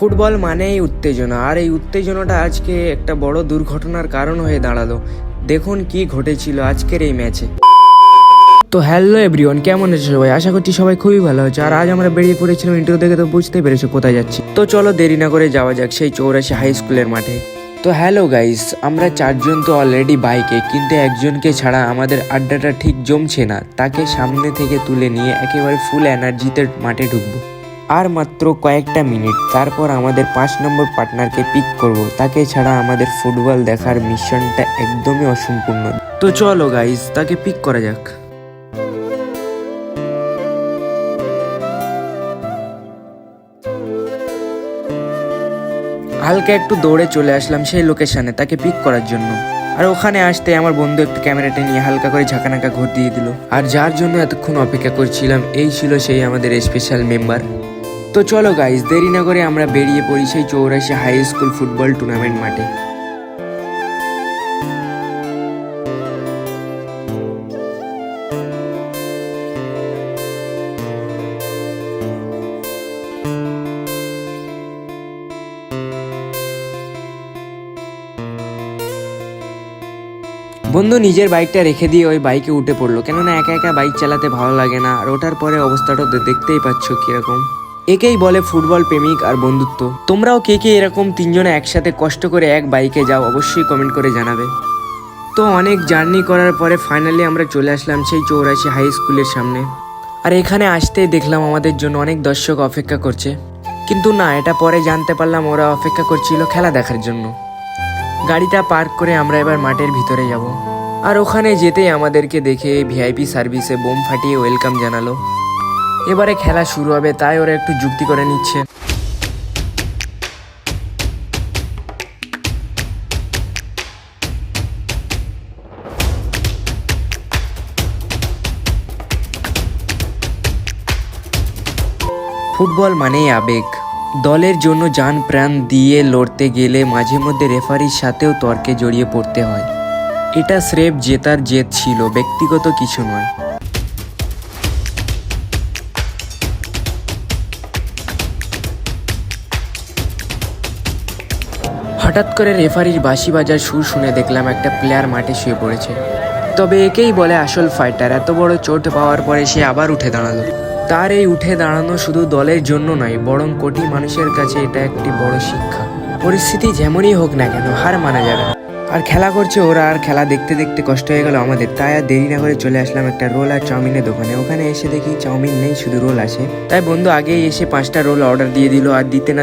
Football মানেই উত্তেজনা, আর এই উত্তেজনাটা আজকে একটা বড় দুর্ঘটনার কারণ হয়ে দাঁড়ালো। দেখুন কি ঘটেছিল আজকের এই ম্যাচে। তো হ্যালো এভরিওয়ান, কেমন আছো সবাই? আশা করছি সবাই খুবই ভালো আছে। আর আজ আমরা বেরিয়ে পড়েছিলাম, ইন্ট্রো দেখে তো বুঝতেই পেরেছো কোথায় যাচ্ছি। তো চলো দেরি না করে যাওয়া যাক সেই 84 হাই স্কুলের মাঠে। তো হ্যালো গাইস, আমরা চারজন তো অলরেডি বাইকে, কিন্তু একজনকে ছাড়া আমাদের আড্ডাটা ঠিক জমছে না। তাকে সামনে থেকে তুলে নিয়ে একেবারে ফুল এনার্জিতে মাঠে ঢুকবো। আর মাত্র কয়েকটা মিনিট, তারপর আমাদের 5 নম্বর পার্টনারকে পিক করব। তাকে ছাড়া আমাদের ফুটবল দেখার মিশনটা একদমই অসম্পূর্ণ। তো চলো গাইস, তাকে পিক করা যাক। হালকা একটু দৌড়ে চলে আসলাম সেই লোকেশনে তাকে পিক করার জন্য। আর ওখানে আসতে আমার বন্ধু একটু ক্যামেরাটা নিয়ে হালকা করে ঝাঁকানাকা ঘুর দিয়ে দিল। আর যার জন্য এতক্ষণ অপেক্ষা করছিলাম, এই ছিল সেই আমাদের স্পেশাল মেম্বার। তো চলো গাইস, দেরি না করে আমরা বেরিয়ে পড়ি সেই 84 হাই স্কুল ফুটবল টুর্নামেন্ট মাঠে। বন্ধু নিজের বাইকটা রেখে দিয়ে ওই বাইকে উঠে পড়লো, কেননা একা একা বাইক চালাতে ভালো লাগে না। আর ওঠার পরে অবস্থাটা দেখতেই পাচ্ছ কিরকম। একেই বলে ফুটবল প্রেমিক আর বন্ধুত্ব। তোমরাও কে কে এরকম তিনজনে একসাথে কষ্ট করে এক বাইকে যাও, অবশ্যই কমেন্ট করে জানাবে। তো অনেক জার্নি করার পরে ফাইনালি আমরা চলে আসলাম সেই 84 হাই স্কুলের সামনে। আর এখানে আসতেই দেখলাম আমাদের জন্য অনেক দর্শক অপেক্ষা করছে, কিন্তু না, এটা পরে জানতে পারলাম ওরা অপেক্ষা করছিল খেলা দেখার জন্য। গাড়িটা পার্ক করে আমরা এবার মাঠের ভিতরে যাব। আর ওখানে যেতেই আমাদেরকে দেখে ভিআইপি সার্ভিসে বোম ফাটিয়ে ওয়েলকাম জানালো। এবারে খেলা শুরু হবে, তাই ওরা একটু যুক্তি করে নিচ্ছে। ফুটবল মানেই আবেগ। দলের জন্য জান প্রাণ দিয়ে লড়তে গেলে মাঝে মধ্যে রেফারির সাথেও তর্কে জড়িয়ে পড়তে হয়। এটা স্রেফ জেতার জেদ ছিল, ব্যক্তিগত কিছু নয়। হঠাৎ করে রেফারির বাঁশি বাজার সুর শুনে দেখলাম একটা প্লেয়ার মাঠে শুয়ে পড়েছে। তবে একেই বলে আসল ফাইটার। এত বড় চোট পাওয়ার পরে সে আবার উঠে দাঁড়ালো। তার এই উঠে দাঁড়ানো শুধু দলের জন্য নয়, বরং কোটি মানুষের কাছে এটা একটি বড় শিক্ষা। পরিস্থিতি যেমনই হোক না কেন, হার মানা যাবে না। আর খেলা করছে ওরা, আর খেলা দেখতে দেখতে কষ্ট হয়ে গেল আমাদের। তাই আর দেরি না করে চলে আসলাম একটা রোল আর চাউমিনের দোকানে। ওখানে এসে দেখি চাউমিন নেই, শুধু রোল আছে। তাই বন্ধু আগেই এসে 5টা রোল অর্ডার দিয়ে দিল। আর দিতে না